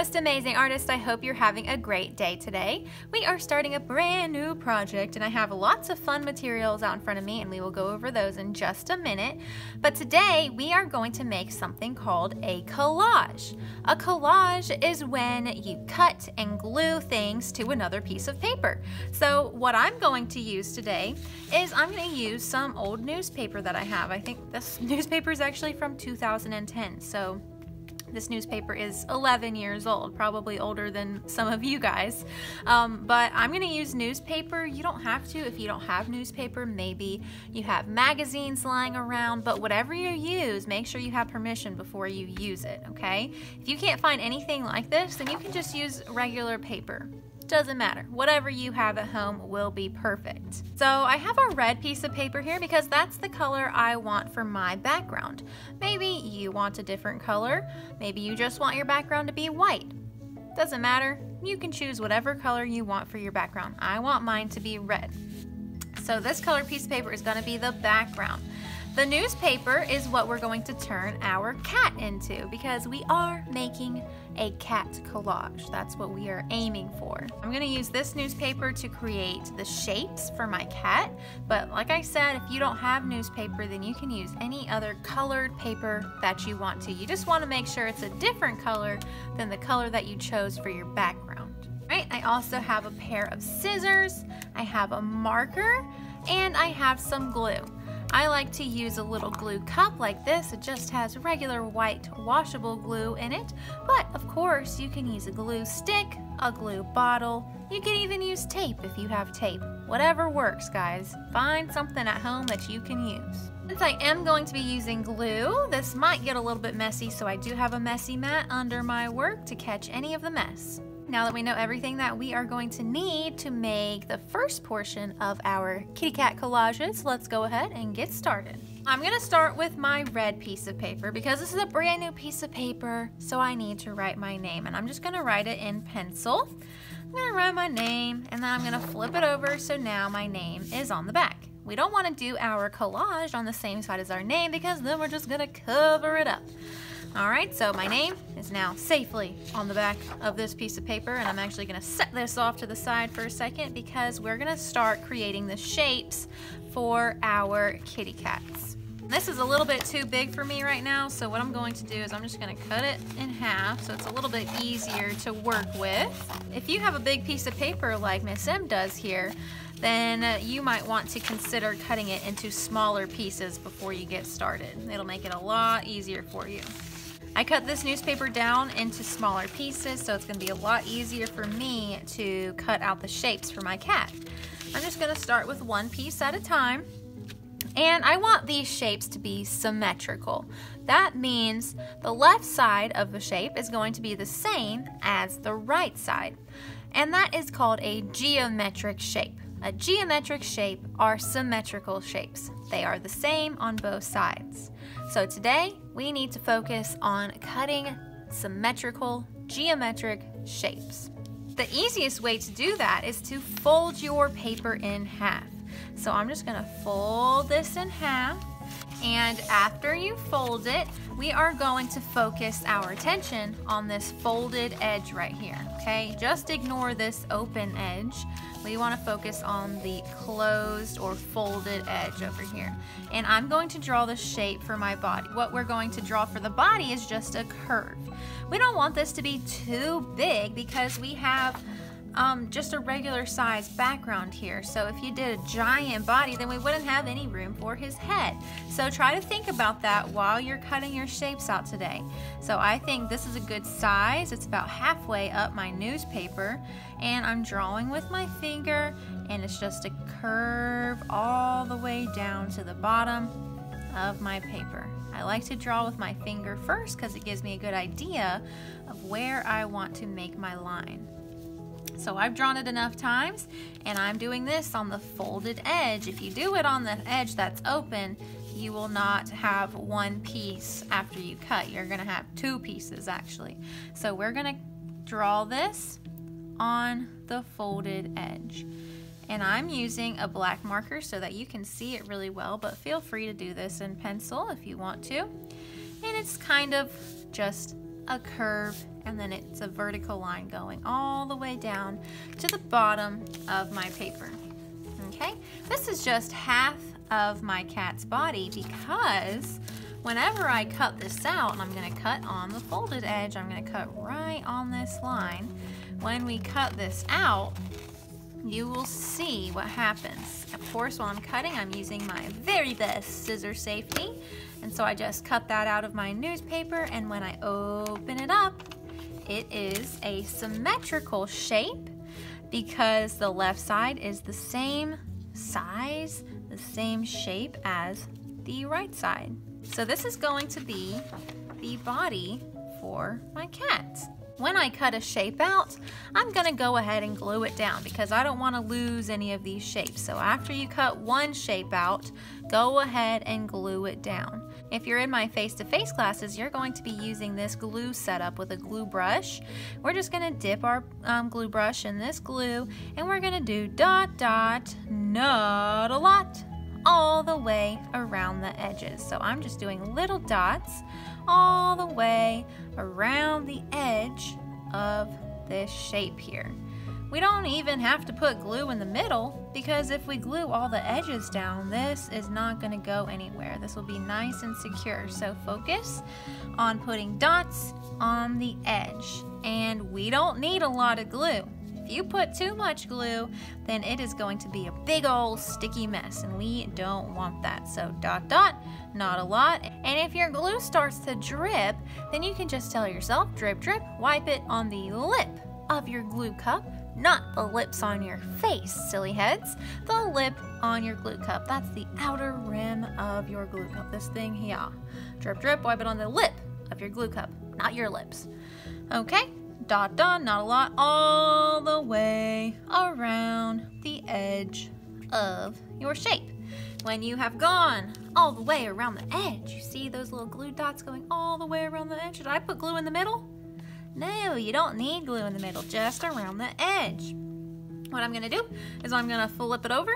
most amazing artists, I hope you're having a great day today. We are starting a brand new project and I have lots of fun materials out in front of me and we will go over those in just a minute. But today we are going to make something called a collage. A collage is when you cut and glue things to another piece of paper. So what I'm going to use today is I'm going to use some old newspaper that I have. I think this newspaper is actually from 2010. So this newspaper is 11 years old, probably older than some of you guys. But I'm going to use newspaper. You don't have to if you don't have newspaper. Maybe you have magazines lying around, but whatever you use, make sure you have permission before you use it, okay? If you can't find anything like this, then you can just use regular paper. Doesn't matter. Whatever you have at home will be perfect. So I have a red piece of paper here because that's the color I want for my background. Maybe you want a different color. Maybe you just want your background to be white. Doesn't matter. You can choose whatever color you want for your background. I want mine to be red. So this color piece of paper is going to be the background. The newspaper is what we're going to turn our cat into because we are making a cat collage. That's what we are aiming for. I'm going to use this newspaper to create the shapes for my cat, but like I said, if you don't have newspaper, then you can use any other colored paper that you want to. You just want to make sure it's a different color than the color that you chose for your background. Right? I also have a pair of scissors, I have a marker, and I have some glue. I like to use a little glue cup like this. It just has regular white washable glue in it, but of course you can use a glue stick, a glue bottle. You can even use tape if you have tape. Whatever works, guys. Find something at home that you can use. Since I am going to be using glue, this might get a little bit messy, so I do have a messy mat under my work to catch any of the mess. Now that we know everything that we are going to need to make the first portion of our kitty cat collages, let's go ahead and get started. I'm going to start with my red piece of paper because this is a brand new piece of paper, so I need to write my name, and I'm just going to write it in pencil. I'm going to write my name and then I'm going to flip it over so now my name is on the back. We don't want to do our collage on the same side as our name because then we're just going to cover it up. Alright, so my name is now safely on the back of this piece of paper, and I'm actually going to set this off to the side for a second because we're going to start creating the shapes for our kitty cats. This is a little bit too big for me right now, so what I'm going to do is I'm just going to cut it in half so it's a little bit easier to work with. If you have a big piece of paper like Miss M does here, then you might want to consider cutting it into smaller pieces before you get started. It'll make it a lot easier for you. I cut this newspaper down into smaller pieces, so it's going to be a lot easier for me to cut out the shapes for my cat. I'm just going to start with one piece at a time, and I want these shapes to be symmetrical. That means the left side of the shape is going to be the same as the right side, and that is called a geometric shape. A geometric shape are symmetrical shapes. They are the same on both sides. So today, we need to focus on cutting symmetrical, geometric shapes. The easiest way to do that is to fold your paper in half. So I'm just going to fold this in half, and after you fold it, we are going to focus our attention on this folded edge right here, okay? Just ignore this open edge. We want to focus on the closed or folded edge over here. And I'm going to draw the shape for my body. What we're going to draw for the body is just a curve. We don't want this to be too big because we have just a regular size background here. So if you did a giant body, then we wouldn't have any room for his head. So try to think about that while you're cutting your shapes out today. So I think this is a good size. It's about halfway up my newspaper, and I'm drawing with my finger, and it's just a curve all the way down to the bottom of my paper. I like to draw with my finger first because it gives me a good idea of where I want to make my line. So I've drawn it enough times, and I'm doing this on the folded edge. If you do it on the edge that's open, you will not have one piece after you cut. You're going to have two pieces actually. So we're going to draw this on the folded edge. And I'm using a black marker so that you can see it really well, but feel free to do this in pencil if you want to. And it's kind of just a curve, and then it's a vertical line going all the way down to the bottom of my paper. Okay, this is just half of my cat's body because whenever I cut this out, and I'm going to cut on the folded edge, I'm going to cut right on this line. When we cut this out, you will see what happens. Of course, while I'm cutting, I'm using my very best scissor safety. And so I just cut that out of my newspaper, and when I open it up, it is a symmetrical shape because the left side is the same size, the same shape as the right side. So this is going to be the body for my cat. When I cut a shape out, I'm going to go ahead and glue it down because I don't want to lose any of these shapes. So after you cut one shape out, go ahead and glue it down. If you're in my face-to-face classes, you're going to be using this glue setup with a glue brush. We're just going to dip our glue brush in this glue, and we're going to do dot, dot, not a lot, all the way around the edges. So I'm just doing little dots all the way around the edge of this shape here. We don't even have to put glue in the middle because if we glue all the edges down, this is not going to go anywhere. This will be nice and secure. So focus on putting dots on the edge, and we don't need a lot of glue. If you put too much glue, then it is going to be a big old sticky mess, and we don't want that. So dot, dot, not a lot. And if your glue starts to drip, then you can just tell yourself, drip, drip, wipe it on the lip of your glue cup, not the lips on your face, silly heads. The lip on your glue cup. That's the outer rim of your glue cup, this thing here. Drip, drip, wipe it on the lip of your glue cup, not your lips. Okay? Dot, dot, not a lot, all the way around the edge of your shape. When you have gone all the way around the edge, you see those little glue dots going all the way around the edge? Should I put glue in the middle? No, you don't need glue in the middle, just around the edge. What I'm gonna do is I'm gonna flip it over,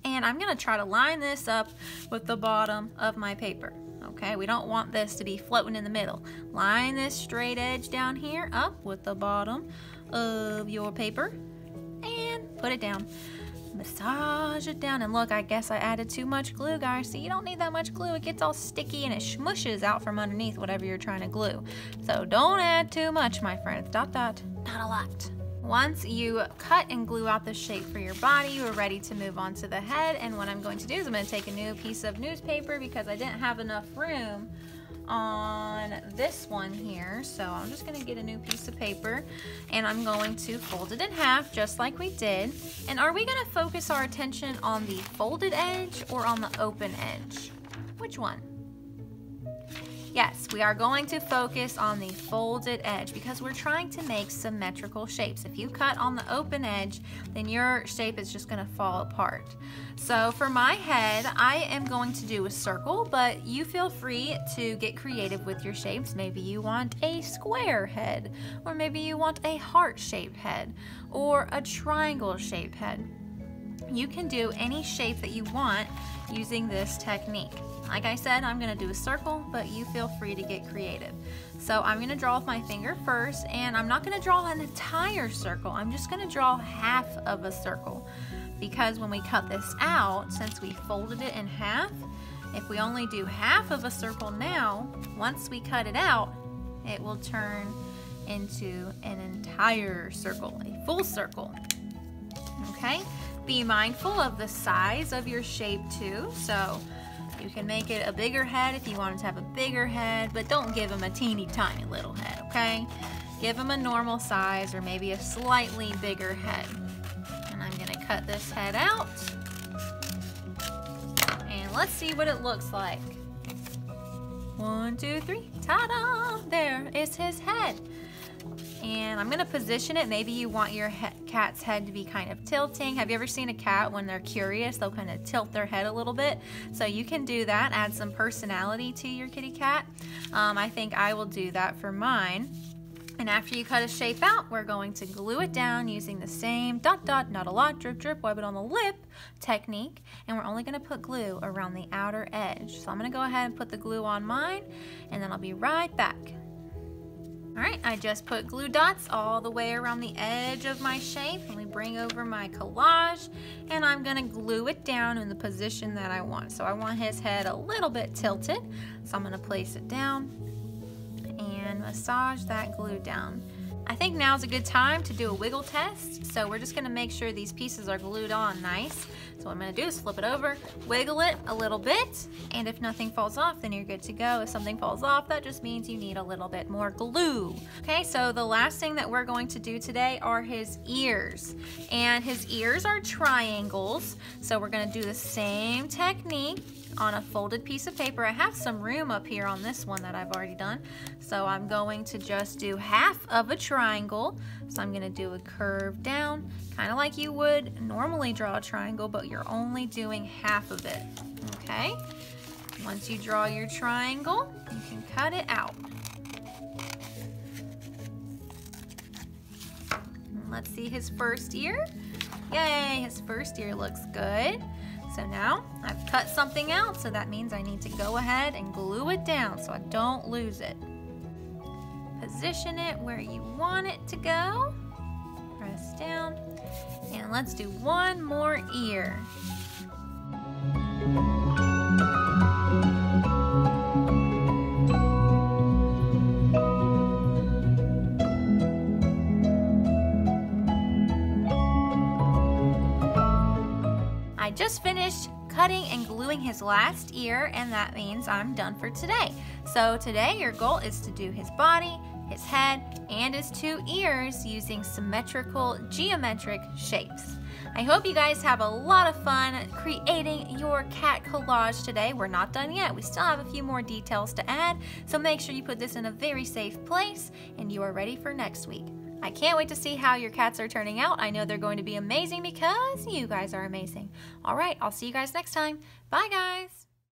and I'm gonna try to line this up with the bottom of my paper. Okay, we don't want this to be floating in the middle. Line this straight edge down here up with the bottom of your paper and put it down. Massage it down, and look, I guess I added too much glue, guys. See, you don't need that much glue. It gets all sticky and it smushes out from underneath whatever you're trying to glue. So don't add too much, my friends. Dot, dot, not a lot. Once you cut and glue out the shape for your body, you are ready to move on to the head. And what I'm going to do is I'm going to take a new piece of newspaper because I didn't have enough room on this one here. So I'm just going to get a new piece of paper, and I'm going to fold it in half just like we did. And are we going to focus our attention on the folded edge or on the open edge? Which one? Yes, we are going to focus on the folded edge because we're trying to make symmetrical shapes. If you cut on the open edge, then your shape is just going to fall apart. So for my head, I am going to do a circle, but you feel free to get creative with your shapes. Maybe you want a square head, or maybe you want a heart-shaped head, or a triangle-shaped head. You can do any shape that you want using this technique. Like I said, I'm going to do a circle, but you feel free to get creative. So I'm going to draw with my finger first, and I'm not going to draw an entire circle. I'm just going to draw half of a circle, because when we cut this out, since we folded it in half, if we only do half of a circle now, once we cut it out, it will turn into an entire circle, a full circle. Okay? Be mindful of the size of your shape too. So you can make it a bigger head if you want it to have a bigger head, but don't give them a teeny tiny little head, okay? Give them a normal size or maybe a slightly bigger head. And I'm gonna cut this head out. And let's see what it looks like. 1, 2, 3, ta-da! There is his head. And I'm gonna position it. Maybe you want your cat's head to be kind of tilting. Have you ever seen a cat when they're curious? They'll kind of tilt their head a little bit. So you can do that, add some personality to your kitty cat. I think I will do that for mine. And after you cut a shape out, we're going to glue it down using the same dot, dot, not a lot, drip, drip, wipe it on the lip technique. And we're only gonna put glue around the outer edge. So I'm gonna go ahead and put the glue on mine, and then I'll be right back. All right, I just put glue dots all the way around the edge of my shape. Let me bring over my collage, and I'm gonna glue it down in the position that I want. So I want his head a little bit tilted, so I'm gonna place it down and massage that glue down. I think now's a good time to do a wiggle test. So we're just gonna make sure these pieces are glued on nice. So what I'm gonna do is flip it over, wiggle it a little bit, and if nothing falls off, then you're good to go. If something falls off, that just means you need a little bit more glue. Okay, so the last thing that we're going to do today are his ears. And his ears are triangles. So we're gonna do the same technique on a folded piece of paper. I have some room up here on this one that I've already done. So I'm going to just do half of a triangle. So I'm gonna do a curve down, kind of like you would normally draw a triangle, but you're only doing half of it, okay? Once you draw your triangle, you can cut it out. Let's see his first ear. Yay, his first ear looks good. So now I've cut something out, so that means I need to go ahead and glue it down so I don't lose it. Position it where you want it to go. Press down, and let's do one more ear. I just finished cutting and gluing his last ear, and that means I'm done for today. So today your goal is to do his body, his head, and his two ears using symmetrical geometric shapes. I hope you guys have a lot of fun creating your cat collage today. We're not done yet. We still have a few more details to add, so make sure you put this in a very safe place and you are ready for next week. I can't wait to see how your cats are turning out. I know they're going to be amazing because you guys are amazing. All right, I'll see you guys next time. Bye, guys.